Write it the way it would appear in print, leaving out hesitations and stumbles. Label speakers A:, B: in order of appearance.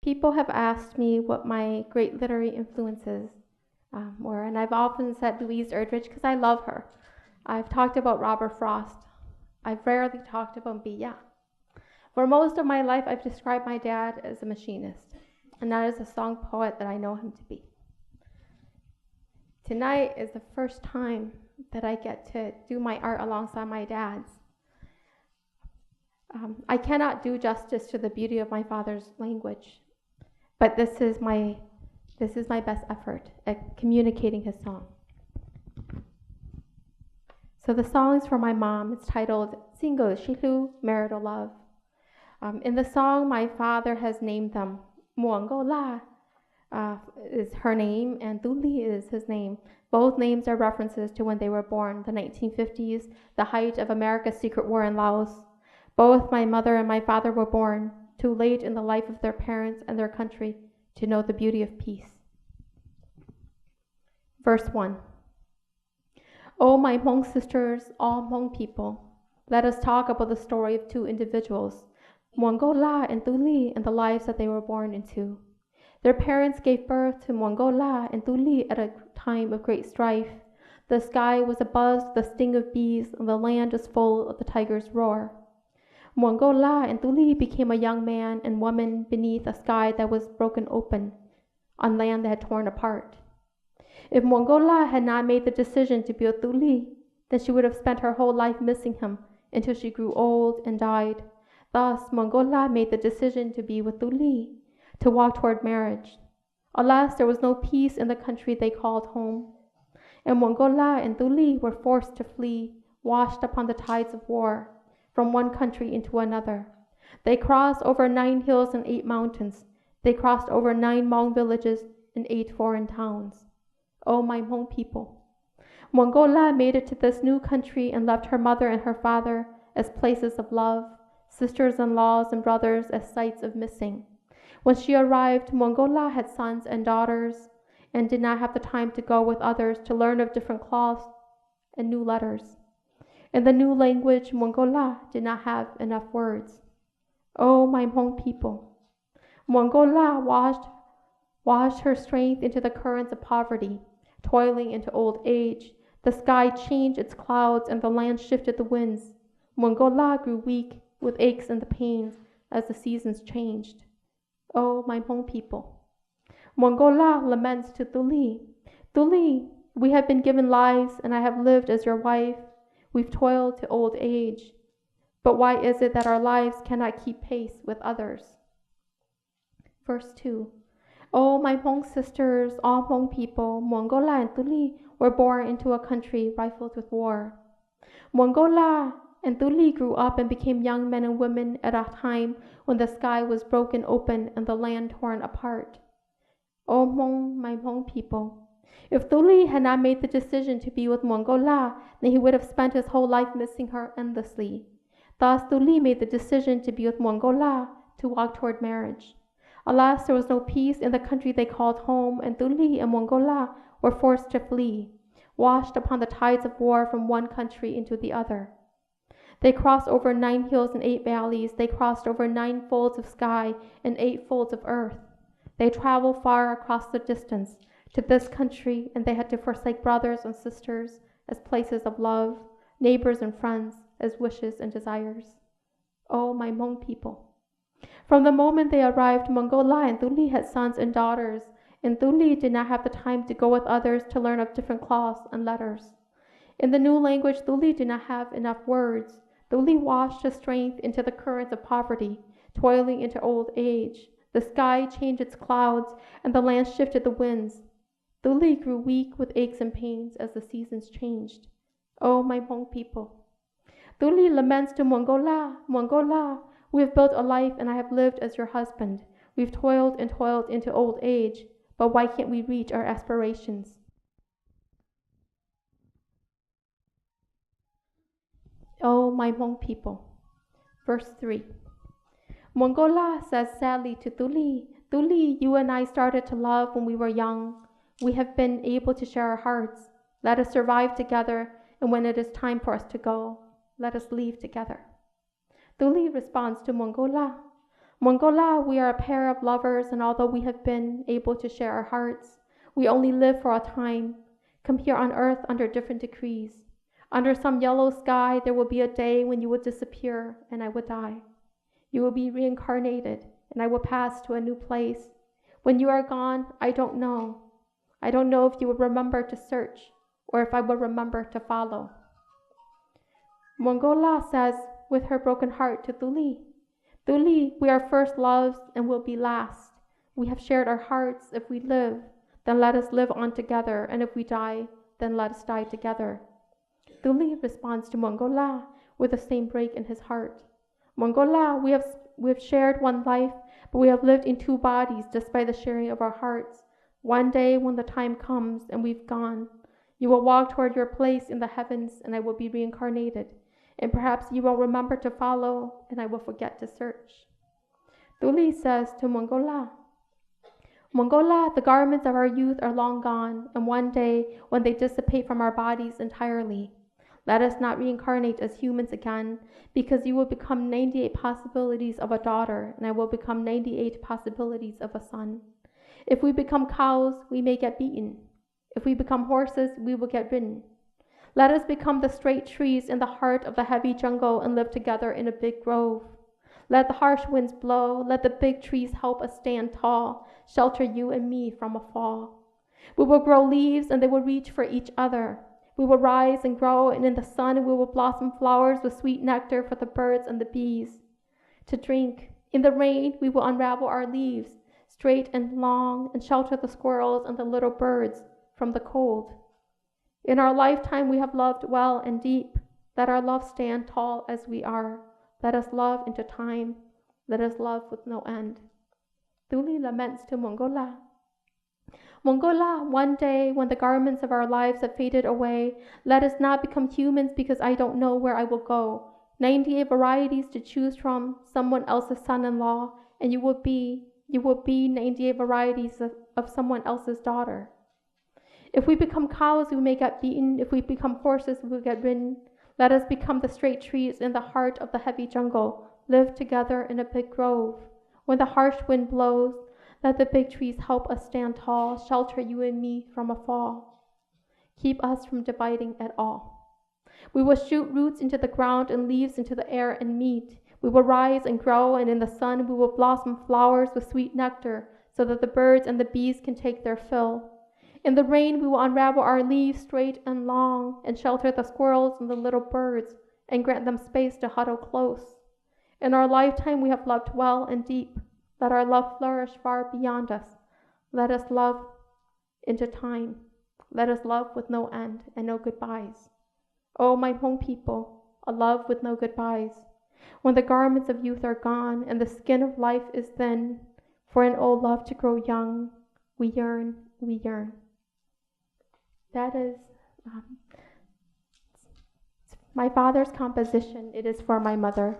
A: People have asked me what my great literary influences were, and I've often said Louise Erdrich because I love her. I've talked about Robert Frost. I've rarely talked about Bia. For most of my life, I've described my dad as a machinist, and that is a song poet that I know him to be. Tonight is the first time that I get to do my art alongside my dad's. I cannot do justice to the beauty of my father's language, but this is my best effort at communicating his song. So the song is for my mom. It's titled Single Shilu, Marital Love. In the song, my father has named them. Muongo La is her name, and Duli is his name. Both names are references to when they were born, the 1950s, the height of America's secret war in Laos. Both my mother and my father were born too late in the life of their parents and their country to know the beauty of peace. Verse 1. Oh, my Hmong sisters, all Hmong people, let us talk about the story of two individuals, Muongo La and Duli, and the lives that they were born into. Their parents gave birth to Muongo La and Duli at a time of great strife. The sky was abuzz with the sting of bees, and the land was full of the tiger's roar. Muongo La and Duli became a young man and woman beneath a sky that was broken open, on land that had torn apart. If Muongo La had not made the decision to be with Duli, then she would have spent her whole life missing him until she grew old and died. Thus, Muongo La made the decision to be with Duli, to walk toward marriage. Alas, there was no peace in the country they called home, and Muongo La and Duli were forced to flee, washed upon the tides of war, from one country into another. They crossed over 9 hills and 8 mountains. They crossed over 9 Hmong villages and 8 foreign towns. Oh, my Hmong people. Muongo La made it to this new country and left her mother and her father as places of love, sisters-in-laws and brothers as sites of missing. When she arrived, Muongo La had sons and daughters and did not have the time to go with others to learn of different cloths and new letters. In the new language, Muongo La did not have enough words. Oh, my Hmong people. Muongo La washed her strength into the currents of poverty, toiling into old age. The sky changed its clouds and the land shifted the winds. Muongo La grew weak with aches and the pains as the seasons changed. Oh, my Hmong people. Muongo La laments to Duli. Duli, we have been given lives and I have lived as your wife. We've toiled to old age. But why is it that our lives cannot keep pace with others? Verse 2. Oh, my Hmong sisters, all Hmong people, Muongo La and Duli were born into a country rifled with war. Muongo La and Duli grew up and became young men and women at a time when the sky was broken open and the land torn apart. Oh, my Hmong people. If Duli had not made the decision to be with Muongo La, then he would have spent his whole life missing her endlessly. Thus, Duli made the decision to be with Muongo La, to walk toward marriage. Alas, there was no peace in the country they called home, and Duli and Muongo La were forced to flee, washed upon the tides of war from one country into the other. They crossed over 9 hills and 8 valleys. They crossed over 9 folds of sky and 8 folds of earth. They traveled far across the distance to this country, and they had to forsake brothers and sisters as places of love, neighbors and friends as wishes and desires. Oh, my Hmong people. From the moment they arrived, Muongo La and Duli had sons and daughters, and Duli did not have the time to go with others to learn of different cloths and letters. In the new language, Duli did not have enough words. Duli washed his strength into the currents of poverty, toiling into old age. The sky changed its clouds, and the land shifted the winds. Duli grew weak with aches and pains as the seasons changed. Oh, my Hmong people. Duli laments to Muongo La, we have built a life and I have lived as your husband. We've toiled and toiled into old age, but why can't we reach our aspirations? Oh, my Hmong people. Verse 3. Muongo La says sadly to Duli, Duli, you and I started to love when we were young. We have been able to share our hearts. Let us survive together, and when it is time for us to go, let us leave together. Duli responds to Muongo La. Mongola, we are a pair of lovers, and although we have been able to share our hearts, we only live for a time, come here on earth under different decrees. Under some yellow sky, there will be a day when you will disappear and I will die. You will be reincarnated and I will pass to a new place. When you are gone, I don't know. I don't know if you will remember to search or if I will remember to follow. Mongola says with her broken heart to Thuli, Thuli, we are first loves and will be last. We have shared our hearts. If we live, then let us live on together, and if we die, then let us die together. Thuli responds to Mongola with the same break in his heart. Mongola, we have shared one life, but we have lived in two bodies despite the sharing of our hearts. One day when the time comes and we've gone, you will walk toward your place in the heavens and I will be reincarnated. And perhaps you will remember to follow and I will forget to search. Thuli says to Mongola, Mongola, the garments of our youth are long gone, and one day when they dissipate from our bodies entirely, let us not reincarnate as humans again, because you will become 98 possibilities of a daughter, and I will become 98 possibilities of a son. If we become cows, we may get beaten. If we become horses, we will get ridden. Let us become the straight trees in the heart of the heavy jungle and live together in a big grove. Let the harsh winds blow, let the big trees help us stand tall, shelter you and me from a fall. We will grow leaves and they will reach for each other. We will rise and grow, and in the sun we will blossom flowers with sweet nectar for the birds and the bees to drink. In the rain we will unravel our leaves, straight and long, and shelter the squirrels and the little birds from the cold. In our lifetime we have loved well and deep. Let our love stand tall as we are. Let us love into time. Let us love with no end. Thuli laments to Mongola. Mongola, one day when the garments of our lives have faded away, let us not become humans because I don't know where I will go. 98 varieties to choose from, someone else's son-in-law, and you will be 98 varieties of someone else's daughter. If we become cows, we may get beaten. If we become horses, we will get ridden. Let us become the straight trees in the heart of the heavy jungle, live together in a big grove. When the harsh wind blows, let the big trees help us stand tall, shelter you and me from a fall. Keep us from dividing at all. We will shoot roots into the ground and leaves into the air and meet. We will rise and grow, and in the sun we will blossom flowers with sweet nectar, so that the birds and the bees can take their fill. In the rain we will unravel our leaves straight and long, and shelter the squirrels and the little birds, and grant them space to huddle close. In our lifetime we have loved well and deep. Let our love flourish far beyond us. Let us love into time. Let us love with no end and no goodbyes. Oh, my Hmong people, a love with no goodbyes. When the garments of youth are gone and the skin of life is thin, for an old love to grow young, we yearn, we yearn. That is my father's composition. It is for my mother.